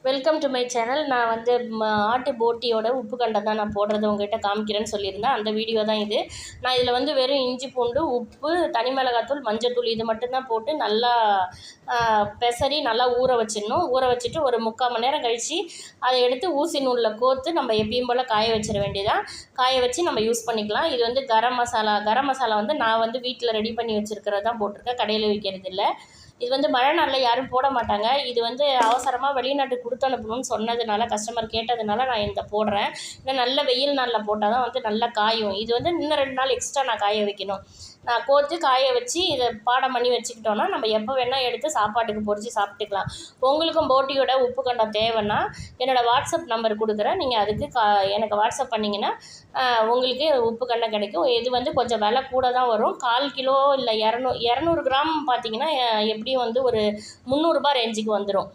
Welcome to my channel. நான் வந்து ஆட்டு போட்டியோட உப்பு கண்டம் தான் நான் போடுறது உங்கள்கிட்ட காமிக்கிறேன்னு சொல்லியிருந்தேன். அந்த வீடியோ தான் இது. நான் இதில் வந்து வெறும் இஞ்சி பூண்டு, உப்பு, தனி மிளகாத்தூள், மஞ்சத்தூள் இது மட்டும்தான் போட்டு நல்லா பெசரி நல்லா ஊற வச்சிடணும். ஊற வச்சுட்டு ஒரு 3/4 மணி நேரம் கழித்து அதை எடுத்து ஊசி நூலில் கோர்த்து நம்ம எப்பயும் போல் காய வச்சிட வேண்டியதான். காய வச்சு நம்ம யூஸ் பண்ணிக்கலாம். இது வந்து கரம் மசாலா வந்து நான் வந்து வீட்டில் ரெடி பண்ணி வச்சுருக்கிறது தான் போட்டிருக்கேன், கடையில் விற்கிறது இல்லை. இது வந்து மழை நாளில் யாரும் போட மாட்டாங்க. இது வந்து அவசரமாக வெளிநாட்டுக்கு கொடுத்து அனுப்பணும்னு சொன்னதுனால, கஸ்டமர் கேட்டதுனால நான் இந்த போடுறேன். இன்னும் நல்ல வெயில் நாளில் போட்டால் தான் வந்து நல்லா காயும். இது வந்து இன்னும் 2 நாள் எக்ஸ்ட்ரா நான் காய வைக்கணும். நான் கோர்த்து காய வச்சு இதை பாடம் பண்ணி வச்சுக்கிட்டோன்னா நம்ம எப்போ வேணால் எடுத்து சாப்பாட்டுக்கு பொரித்து சாப்பிட்டுக்கலாம். உங்களுக்கும் போட்டியோட உப்பு கண்டம் தேவைன்னா என்னோடய வாட்ஸ்அப் நம்பர் கொடுக்குறேன். நீங்கள் அதுக்கு எனக்கு வாட்ஸ்அப் பண்ணிங்கன்னா உங்களுக்கு உப்பு கண்டம் கிடைக்கும். இது வந்து கொஞ்சம் விலை கூட தான் வரும். 1/4 கிலோ இல்லை 200 கிராம் பார்த்திங்கன்னா எப்படியும் வந்து ஒரு 300 ரூபாய் ரேஞ்சுக்கு வந்துடும்.